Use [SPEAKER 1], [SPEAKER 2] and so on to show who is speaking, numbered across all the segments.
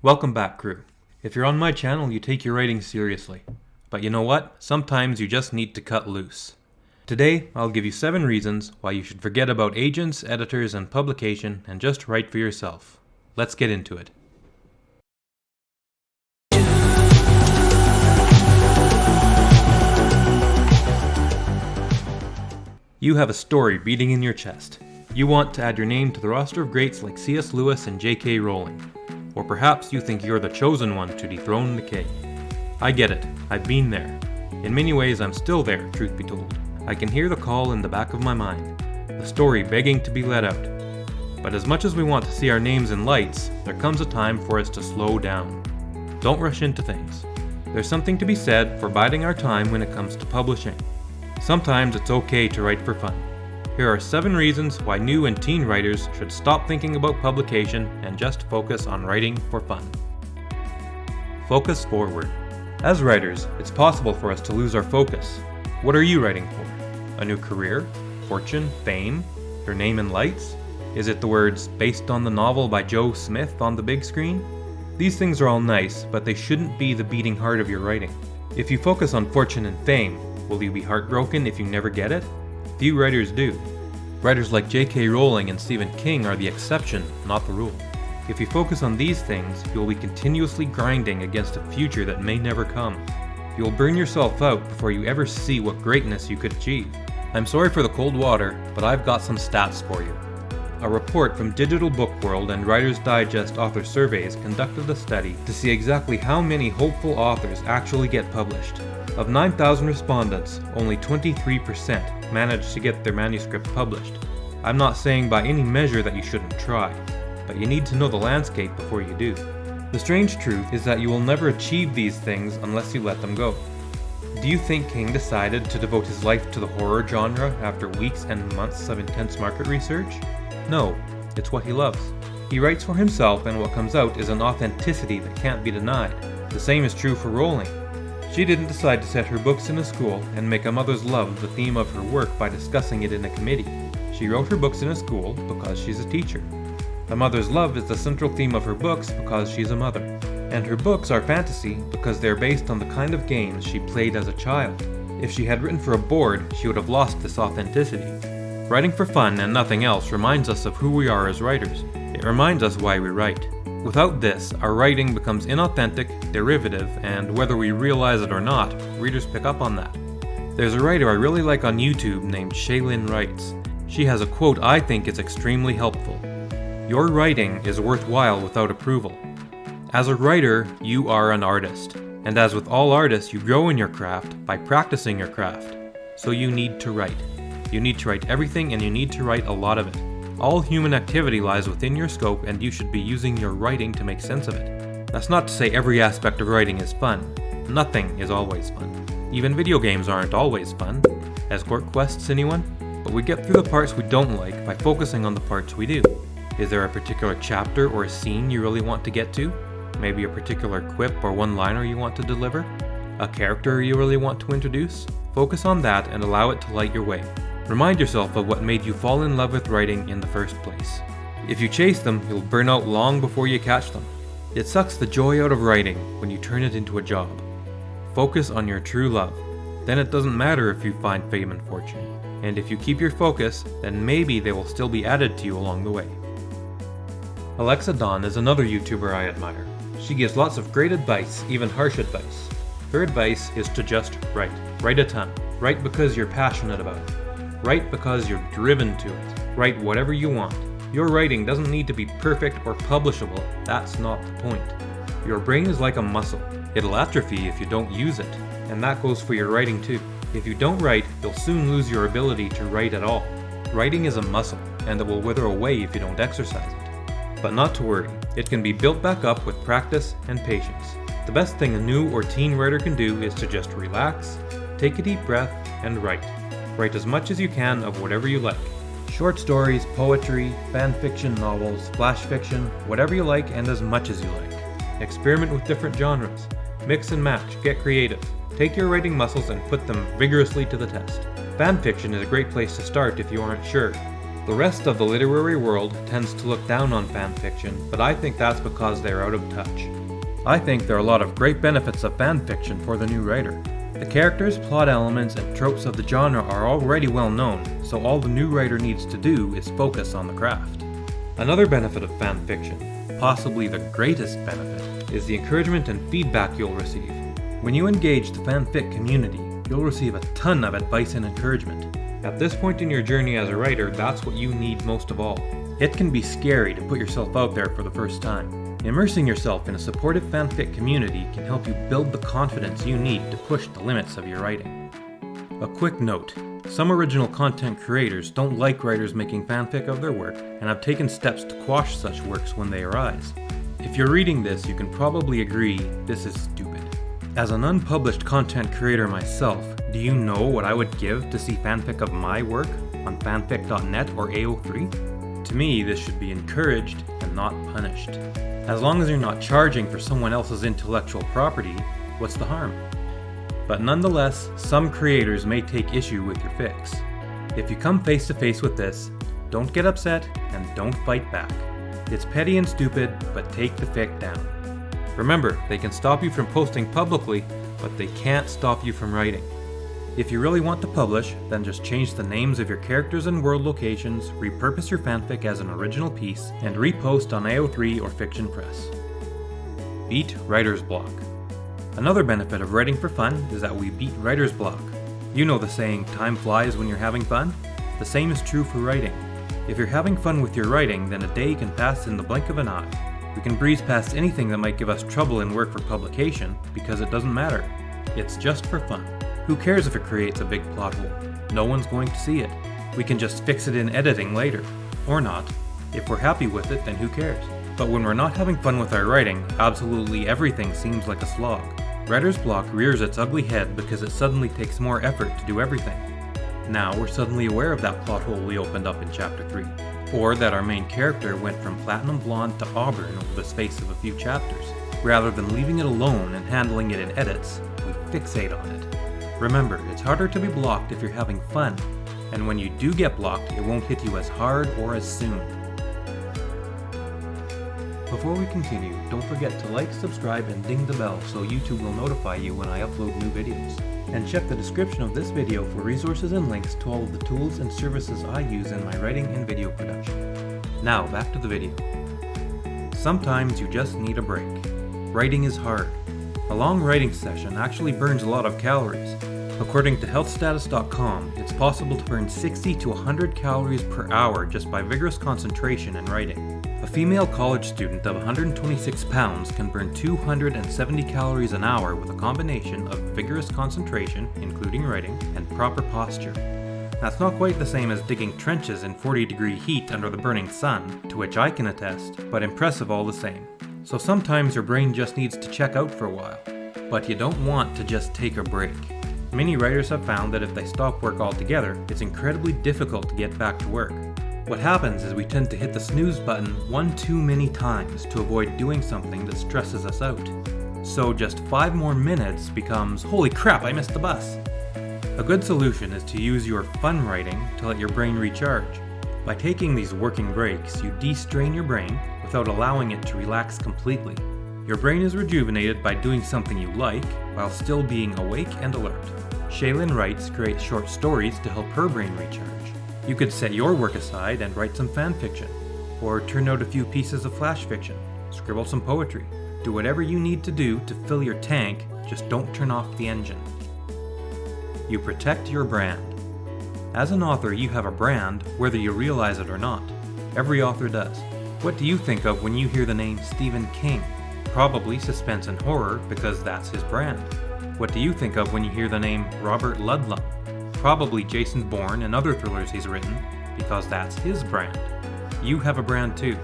[SPEAKER 1] Welcome back, crew. If you're on my channel, you take your writing seriously. But you know what? Sometimes you just need to cut loose. Today, I'll give you 7 reasons why you should forget about agents, editors, and publication and just write for yourself. Let's get into it. You have a story beating in your chest. You want to add your name to the roster of greats like C.S. Lewis and J.K. Rowling. Or perhaps you think you're the chosen one to dethrone the king. I get it. I've been there. In many ways, I'm still there, truth be told. I can hear the call in the back of my mind, the story begging to be let out. But as much as we want to see our names in lights, there comes a time for us to slow down. Don't rush into things. There's something to be said for biding our time when it comes to publishing. Sometimes it's okay to write for fun. Here are 7 reasons why new and teen writers should stop thinking about publication and just focus on writing for fun. Focus forward. As writers, it's possible for us to lose our focus. What are you writing for? A new career? Fortune? Fame? Your name in lights? Is it the words based on the novel by Joe Smith on the big screen? These things are all nice, but they shouldn't be the beating heart of your writing. If you focus on fortune and fame, will you be heartbroken if you never get it? Few writers do. Writers like J.K. Rowling and Stephen King are the exception, not the rule. If you focus on these things, you will be continuously grinding against a future that may never come. You will burn yourself out before you ever see what greatness you could achieve. I'm sorry for the cold water, but I've got some stats for you. A report from Digital Book World and Writer's Digest author surveys conducted a study to see exactly how many hopeful authors actually get published. Of 9,000 respondents, only 23% managed to get their manuscript published. I'm not saying by any measure that you shouldn't try, but you need to know the landscape before you do. The strange truth is that you will never achieve these things unless you let them go. Do you think King decided to devote his life to the horror genre after weeks and months of intense market research? No, it's what he loves. He writes for himself, and what comes out is an authenticity that can't be denied. The same is true for Rowling. She didn't decide to set her books in a school and make a mother's love the theme of her work by discussing it in a committee. She wrote her books in a school because she's a teacher. A mother's love is the central theme of her books because she's a mother. And her books are fantasy because they're based on the kind of games she played as a child. If she had written for a board, she would have lost this authenticity. Writing for fun and nothing else reminds us of who we are as writers. It reminds us why we write. Without this, our writing becomes inauthentic, derivative, and whether we realize it or not, readers pick up on that. There's a writer I really like on YouTube named ShaelinWrites. She has a quote I think is extremely helpful. Your writing is worthwhile without approval. As a writer, you are an artist. And as with all artists, you grow in your craft by practicing your craft. So you need to write. You need to write everything, and you need to write a lot of it. All human activity lies within your scope, and you should be using your writing to make sense of it. That's not to say every aspect of writing is fun. Nothing is always fun. Even video games aren't always fun. Escort quests, anyone? But we get through the parts we don't like by focusing on the parts we do. Is there a particular chapter or a scene you really want to get to? Maybe a particular quip or one-liner you want to deliver? A character you really want to introduce? Focus on that and allow it to light your way. Remind yourself of what made you fall in love with writing in the first place. If you chase them, you'll burn out long before you catch them. It sucks the joy out of writing when you turn it into a job. Focus on your true love. Then it doesn't matter if you find fame and fortune. And if you keep your focus, then maybe they will still be added to you along the way. Alexa Donne is another YouTuber I admire. She gives lots of great advice, even harsh advice. Her advice is to just write. Write a ton. Write because you're passionate about it. Write because you're driven to it. Write whatever you want. Your writing doesn't need to be perfect or publishable. That's not the point. Your brain is like a muscle. It'll atrophy if you don't use it. And that goes for your writing too. If you don't write, you'll soon lose your ability to write at all. Writing is a muscle, and it will wither away if you don't exercise it. But not to worry. It can be built back up with practice and patience. The best thing a new or teen writer can do is to just relax, take a deep breath, and write. Write as much as you can of whatever you like. Short stories, poetry, fan fiction, novels, flash fiction, whatever you like and as much as you like. Experiment with different genres. Mix and match, get creative. Take your writing muscles and put them vigorously to the test. Fan fiction is a great place to start if you aren't sure. The rest of the literary world tends to look down on fanfiction, but I think that's because they're out of touch. I think there are a lot of great benefits of fanfiction for the new writer. The characters, plot elements, and tropes of the genre are already well known, so all the new writer needs to do is focus on the craft. Another benefit of fanfiction, possibly the greatest benefit, is the encouragement and feedback you'll receive. When you engage the fanfic community, you'll receive a ton of advice and encouragement. At this point in your journey as a writer, that's what you need most of all. It can be scary to put yourself out there for the first time. Immersing yourself in a supportive fanfic community can help you build the confidence you need to push the limits of your writing. A quick note, some original content creators don't like writers making fanfic of their work and have taken steps to quash such works when they arise. If you're reading this, you can probably agree this is stupid. As an unpublished content creator myself, do you know what I would give to see fanfic of my work on fanfic.net or AO3? To me, this should be encouraged and not punished. As long as you're not charging for someone else's intellectual property, what's the harm? But nonetheless, some creators may take issue with your fix. If you come face to face with this, don't get upset and don't fight back. It's petty and stupid, but take the fic down. Remember, they can stop you from posting publicly, but they can't stop you from writing. If you really want to publish, then just change the names of your characters and world locations, repurpose your fanfic as an original piece, and repost on AO3 or Fiction Press. Beat writer's block. Another benefit of writing for fun is that we beat writer's block. You know the saying, time flies when you're having fun? The same is true for writing. If you're having fun with your writing, then a day can pass in the blink of an eye. We can breeze past anything that might give us trouble in work for publication because it doesn't matter. It's just for fun. Who cares if it creates a big plot hole? No one's going to see it. We can just fix it in editing later. Or not. If we're happy with it, then who cares? But when we're not having fun with our writing, absolutely everything seems like a slog. Writer's block rears its ugly head because it suddenly takes more effort to do everything. Now we're suddenly aware of that plot hole we opened up in Chapter 3. Or that our main character went from platinum blonde to auburn over the space of a few chapters. Rather than leaving it alone and handling it in edits, we fixate on it. Remember, it's harder to be blocked if you're having fun, and when you do get blocked, it won't hit you as hard or as soon. Before we continue, don't forget to like, subscribe, and ding the bell so YouTube will notify you when I upload new videos. And check the description of this video for resources and links to all of the tools and services I use in my writing and video production. Now, back to the video. Sometimes you just need a break. Writing is hard. A long writing session actually burns a lot of calories. According to healthstatus.com, it's possible to burn 60 to 100 calories per hour just by vigorous concentration and writing. A female college student of 126 pounds can burn 270 calories an hour with a combination of vigorous concentration, including writing, and proper posture. That's not quite the same as digging trenches in 40-degree heat under the burning sun, to which I can attest, but impressive all the same. So sometimes your brain just needs to check out for a while. But you don't want to just take a break. Many writers have found that if they stop work altogether, it's incredibly difficult to get back to work. What happens is we tend to hit the snooze button one too many times to avoid doing something that stresses us out. So just 5 more minutes becomes, holy crap, I missed the bus. A good solution is to use your fun writing to let your brain recharge. By taking these working breaks, you de-strain your brain without allowing it to relax completely. Your brain is rejuvenated by doing something you like while still being awake and alert. ShaelinWrites creates short stories to help her brain recharge. You could set your work aside and write some fan fiction, or turn out a few pieces of flash fiction, scribble some poetry. Do whatever you need to do to fill your tank, just don't turn off the engine. You protect your brand. As an author, you have a brand, whether you realize it or not. Every author does. What do you think of when you hear the name Stephen King? Probably suspense and horror, because that's his brand. What do you think of when you hear the name Robert Ludlum? Probably Jason Bourne and other thrillers he's written, because that's his brand. You have a brand too.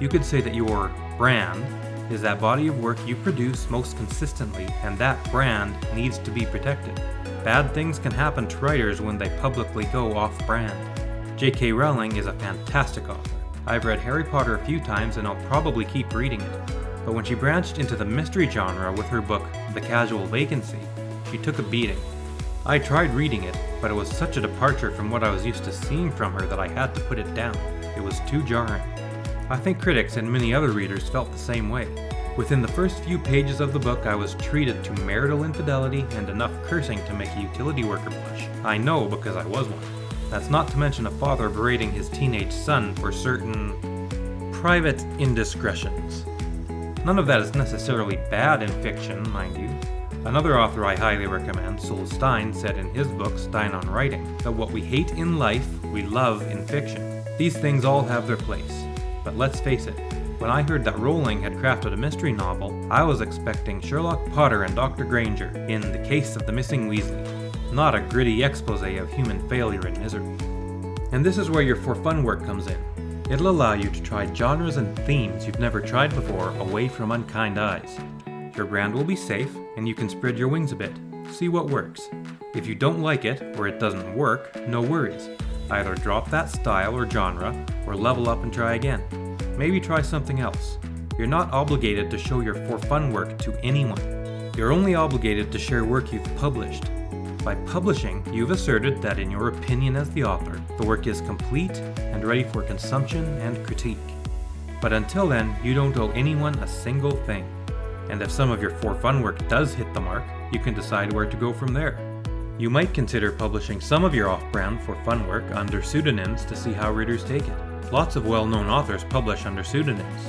[SPEAKER 1] You could say that your brand is that body of work you produce most consistently, and that brand needs to be protected. Bad things can happen to writers when they publicly go off-brand. J.K. Rowling is a fantastic author. I've read Harry Potter a few times and I'll probably keep reading it. But when she branched into the mystery genre with her book, The Casual Vacancy, she took a beating. I tried reading it, but it was such a departure from what I was used to seeing from her that I had to put it down. It was too jarring. I think critics and many other readers felt the same way. Within the first few pages of the book, I was treated to marital infidelity and enough cursing to make a utility worker blush. I know because I was one. That's not to mention a father berating his teenage son for certain private indiscretions. None of that is necessarily bad in fiction, mind you. Another author I highly recommend, Sol Stein, said in his book Stein on Writing that what we hate in life, we love in fiction. These things all have their place. But let's face it, when I heard that Rowling had crafted a mystery novel, I was expecting Sherlock Potter and Dr. Granger in The Case of the Missing Weasley, not a gritty expose of human failure and misery. And this is where your for fun work comes in. It'll allow you to try genres and themes you've never tried before away from unkind eyes. Your brand will be safe, and you can spread your wings a bit. See what works. If you don't like it, or it doesn't work, no worries. Either drop that style or genre, or level up and try again. Maybe try something else. You're not obligated to show your for fun work to anyone. You're only obligated to share work you've published. By publishing, you've asserted that in your opinion as the author, the work is complete and ready for consumption and critique. But until then, you don't owe anyone a single thing. And if some of your for fun work does hit the mark, you can decide where to go from there. You might consider publishing some of your off-brand for fun work under pseudonyms to see how readers take it. Lots of well-known authors publish under pseudonyms.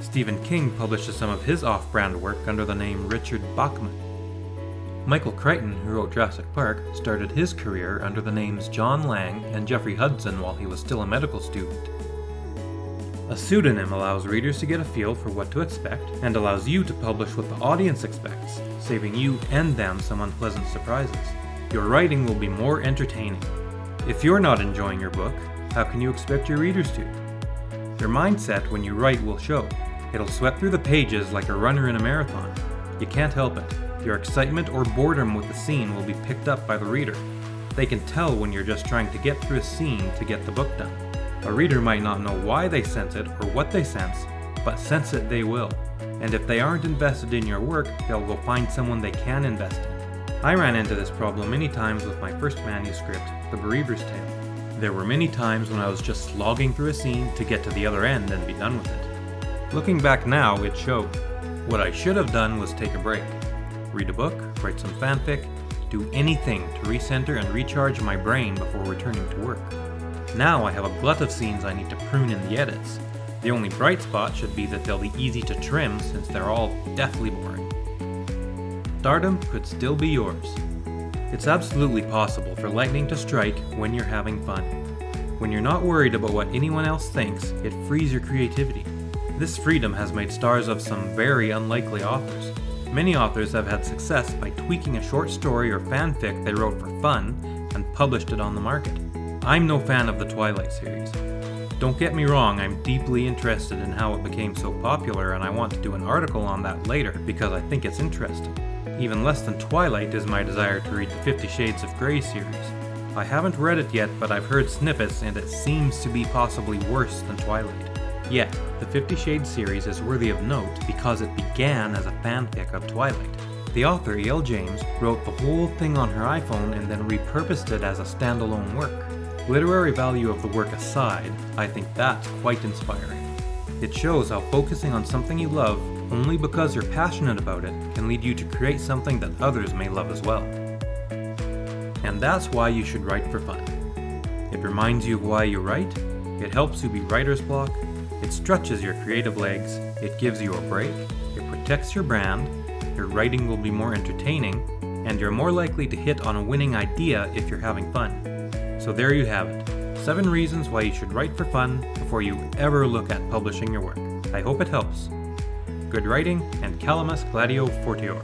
[SPEAKER 1] Stephen King publishes some of his off-brand work under the name Richard Bachman. Michael Crichton, who wrote Jurassic Park, started his career under the names John Lang and Jeffrey Hudson while he was still a medical student. A pseudonym allows readers to get a feel for what to expect and allows you to publish what the audience expects, saving you and them some unpleasant surprises. Your writing will be more entertaining. If you're not enjoying your book, how can you expect your readers to? Your mindset when you write will show. It'll sweat through the pages like a runner in a marathon. You can't help it. Your excitement or boredom with the scene will be picked up by the reader. They can tell when you're just trying to get through a scene to get the book done. A reader might not know why they sense it or what they sense, but sense it they will. And if they aren't invested in your work, they'll go find someone they can invest in. I ran into this problem many times with my first manuscript, The Bereaver's Tale. There were many times when I was just slogging through a scene to get to the other end and be done with it. Looking back now, it showed. What I should have done was take a break. Read a book, write some fanfic, do anything to recenter and recharge my brain before returning to work. Now I have a glut of scenes I need to prune in the edits. The only bright spot should be that they'll be easy to trim since they're all deathly boring. Stardom could still be yours. It's absolutely possible for lightning to strike when you're having fun. When you're not worried about what anyone else thinks, it frees your creativity. This freedom has made stars of some very unlikely authors. Many authors have had success by tweaking a short story or fanfic they wrote for fun and published it on the market. I'm no fan of the Twilight series. Don't get me wrong, I'm deeply interested in how it became so popular and I want to do an article on that later because I think it's interesting. Even less than Twilight is my desire to read the 50 Shades of Grey series. I haven't read it yet, but I've heard snippets and it seems to be possibly worse than Twilight. Yet, the 50 Shades series is worthy of note because it began as a fanfic of Twilight. The author, E.L. James, wrote the whole thing on her iPhone and then repurposed it as a standalone work. Literary value of the work aside, I think that's quite inspiring. It shows how focusing on something you love only because you're passionate about it can lead you to create something that others may love as well. And that's why you should write for fun. It reminds you of why you write, it helps you beat writer's block, it stretches your creative legs, it gives you a break, it protects your brand, your writing will be more entertaining, and you're more likely to hit on a winning idea if you're having fun. So there you have it. 7 reasons why you should write for fun before you ever look at publishing your work. I hope it helps. Good writing, and Calamus Gladio Fortior.